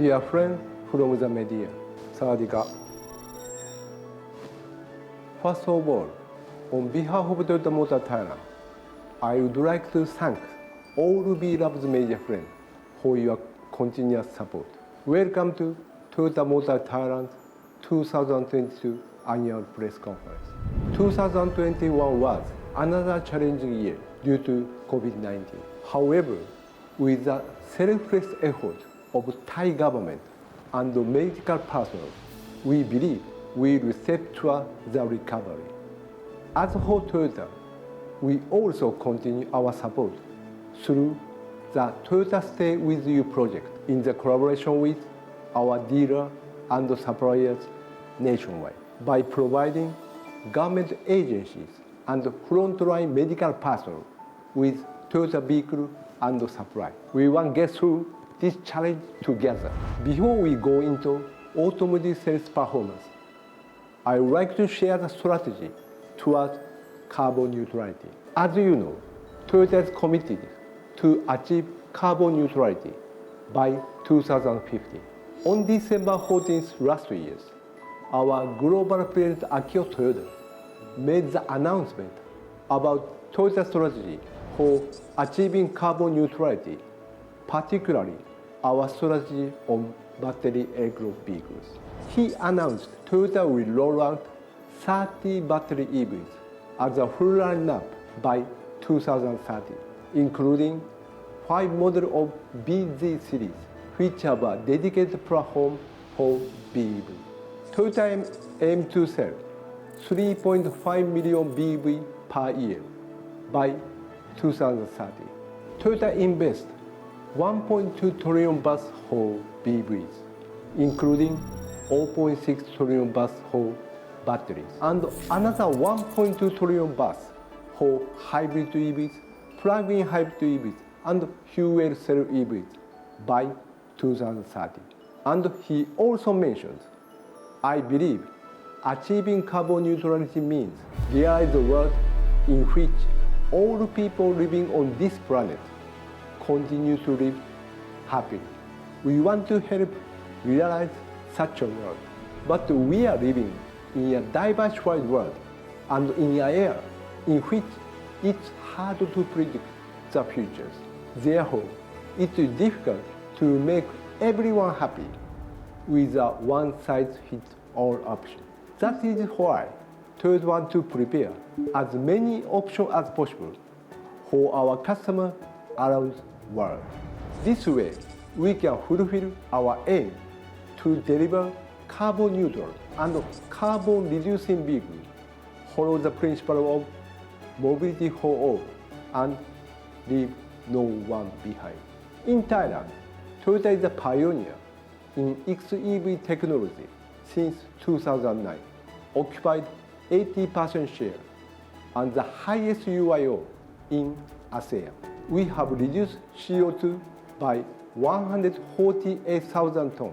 Dear friend from the media, Sawadika. First of all, on behalf of Toyota Motor Thailand, I would like to thank all beloved media friends for your continuous support. Welcome to Toyota Motor Thailand 2022 annual press conference. 2021 was another challenging year due to COVID-19. However, with the selfless effort of Thai government and medical personnel, we believe we will step toward the recovery. As for Toyota, we also continue our support through the Toyota Stay With You project in the collaboration with our dealer and suppliers nationwide by providing government agencies and frontline medical personnel with Toyota vehicle and supply. We want to get through this challenge together. Before we go into automotive sales performance, I would like to share the strategy towards carbon neutrality. As you know, Toyota is committed to achieve carbon neutrality by 2050. On December 14th last year, our global president Akio Toyoda made the announcement about Toyota's strategy for achieving carbon neutrality, particularly our strategy on battery electric vehicles. He announced Toyota will roll out 30 battery EVs as a full lineup by 2030, including 5 models of BZ series, which have a dedicated platform for BEV. Toyota aims to sell 3.5 million BEV per year by 2030. Toyota invests 1.2 trillion baht for BEVs, including 0.6 trillion baht for batteries, and another 1.2 trillion baht for hybrid EVs, plug-in hybrid EVs, and fuel cell EVs by 2030. And he also mentions, I believe achieving carbon neutrality means there is a world in which all people living on this planet continue to live happily. We want to help realize such a world. But we are living in a diversified world and in an era in which it's hard to predict the futures. Therefore, it is difficult to make everyone happy with a one-size-fits-all option. That is why Toyota wants to prepare as many options as possible for our customers around the world. This way, we can fulfill our aim to deliver carbon neutral and carbon reducing vehicles, follow the principle of mobility for all, and leave no one behind. In Thailand, Toyota is a pioneer in xEV technology since 2009, occupied 80% share and the highest UIO in ASEAN. We have reduced CO2 by 148,000 tons,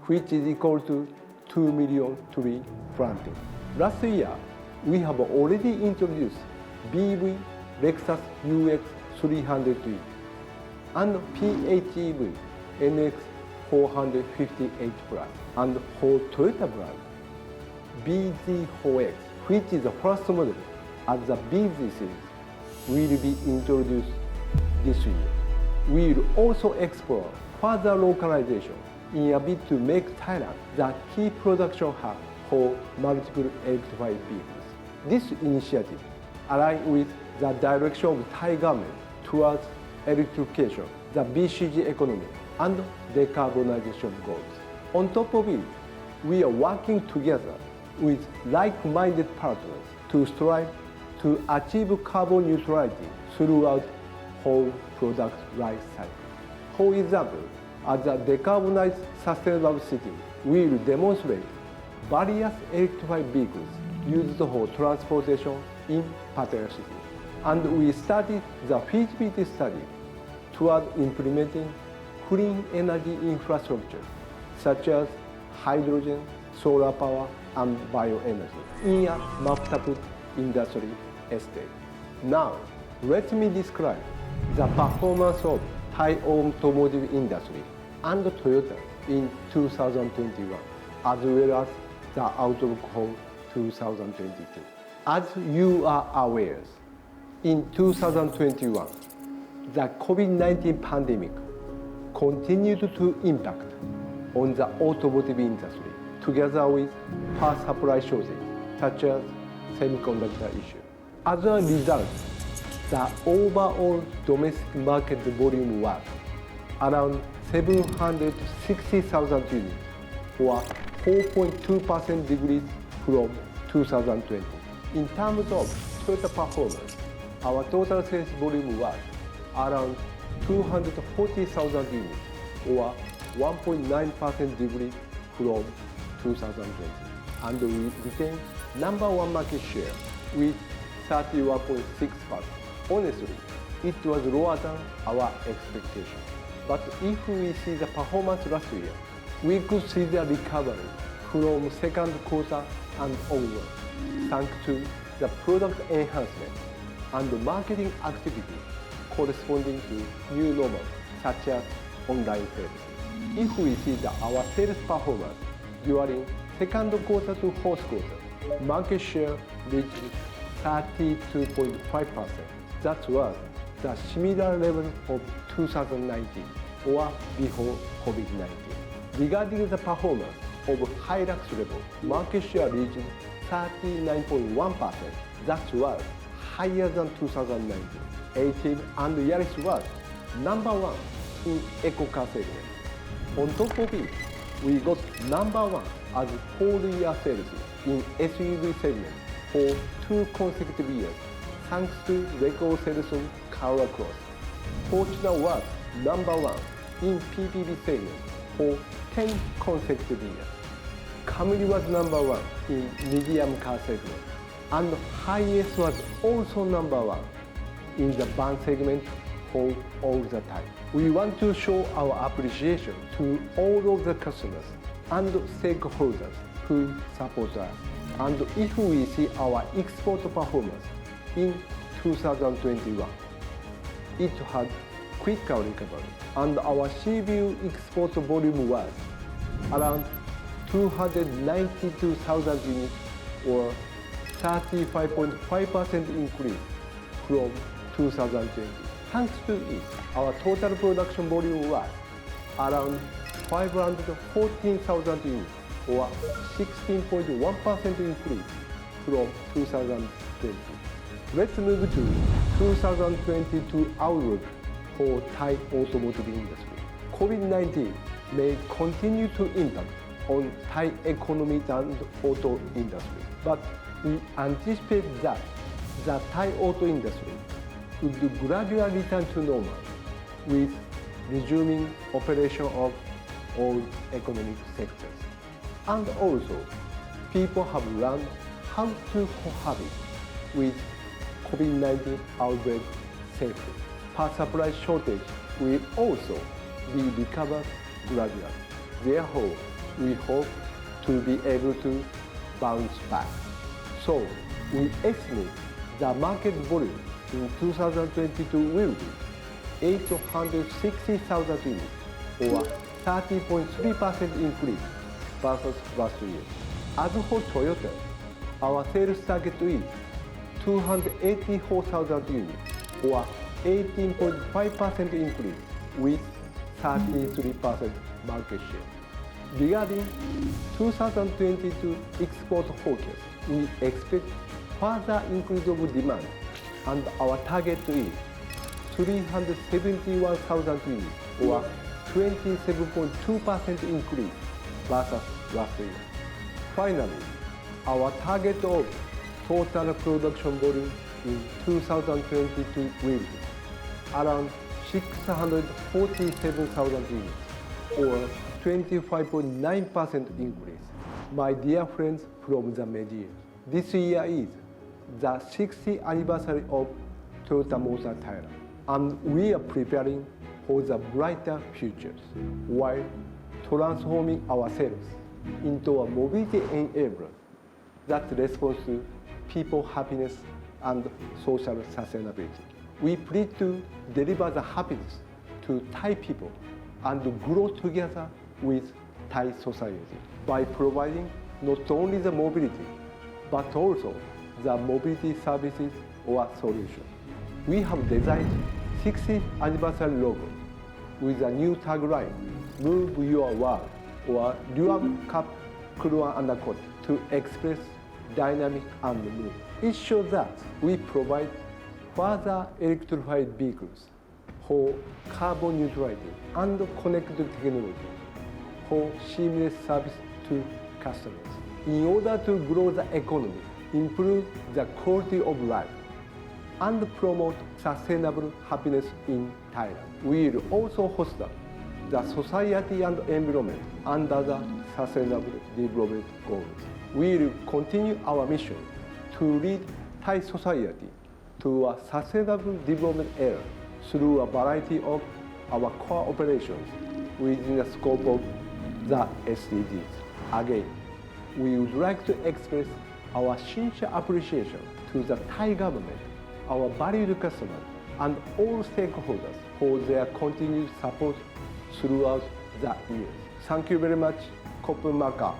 which is equal to 2 million tree planting. Last year, we have already introduced BEV Lexus UX 300e and PHEV NX 458 Plus, and for Toyota brand, BZ4X, which is the first model as the BZ series, will be introduced this year. We will also explore further localization in a bid to make Thailand the key production hub for multiple electrified vehicles. This initiative aligns with the direction of Thai government towards electrification, the BCG economy, and decarbonization goals. On top of it, we are working together with like-minded partners to strive to achieve carbon neutrality throughout whole product life cycle. For example, as a decarbonized sustainable city, we will demonstrate various electrified vehicles used for transportation in Pattaya City. And we started the feasibility study toward implementing clean energy infrastructure, such as hydrogen, solar power, and bioenergy in a mapped industry estate. Now, let me describe the performance of Thai automotive industry and Toyota in 2021, as well as the outlook for 2022. As you are aware, in 2021, the COVID-19 pandemic continued to impact on the automotive industry, together with parts supply shortages such as semiconductor issue. As a result, the overall domestic market volume was around 760,000 units, or 4.2% decrease from 2020. In terms of Toyota performance, our total sales volume was around 240,000 units, or 1.9% decrease from 2020. And we retained number one market share with 31.6%. Honestly, it was lower than our expectation. But if we see the performance last year, we could see the recovery from second quarter and onward, thanks to the product enhancement and marketing activity corresponding to new normal, such as online sales. If we see our sales performance during second quarter to fourth quarter, market share reached 32.5%. That was the similar level of 2019, or before COVID-19. Regarding the performance of Hilux level, market share reached 39.1%. That was higher than 2019. Active and Yaris was number one in eco car segment. On top of it, we got number one as whole year sales in SUV segment for 2 consecutive years, thanks to record sales of Corolla Cross. Fortuner was number one in PPV segment for 10 consecutive years. Camry was number one in medium car segment, and Hiace was also number one in the van segment for all the time. We want to show our appreciation to all of the customers and stakeholders who support us. And if we see our export performance in 2021, it had quicker recovery, and our CBU export volume was around 292,000 units, or 35.5% increase from 2020. Thanks to it, our total production volume was around 514,000 units, or 16.1% increase from 2020. Let's move to 2022 outlook for Thai automotive industry. COVID-19 may continue to impact on Thai economy and auto industry, but we anticipate that the Thai auto industry would gradually return to normal with resuming operation of all economic sectors. And also, people have learned how to cohabit with COVID-19 outbreak safely. Part supply shortage will also be recovered gradually. Therefore, we hope to be able to bounce back. So, we estimate the market volume in 2022 will be 860,000 units, or 30.3% increase versus last year. As for Toyota, our sales target is 284,000 units, or 18.5% increase with 33% market share. Regarding 2022 export forecast, we expect further increase of demand, and our target is 371,000 units, or 27.2% increase versus last year. Finally, our target of total production volume in 2022 will be around 647,000 units, or 25.9% increase. My dear friends from the media, this year is the 60th anniversary of Toyota Motor Thailand, and we are preparing for the brighter futures while transforming ourselves into a mobility enabler that responds to people's happiness and social sustainability. We pledge to deliver the happiness to Thai people and grow together with Thai society by providing not only the mobility but also the mobility services or solution. We have designed 60th anniversary logo with a new tagline, Move Your World or Duam Cup Kluan Undercoat to express dynamic and move. It shows that we provide further electrified vehicles for carbon neutrality and connected technology for seamless service to customers. In order to grow the economy, improve the quality of life, and promote sustainable happiness in Thailand, we will also foster the society and environment under the Sustainable Development Goals. We will continue our mission to lead Thai society to a sustainable development era through a variety of our core operations within the scope of the SDGs. Again, we would like to express our sincere appreciation to the Thai government, our valued customers, and all stakeholders for their continued support throughout the years. Thank you very much, Kopenmaka.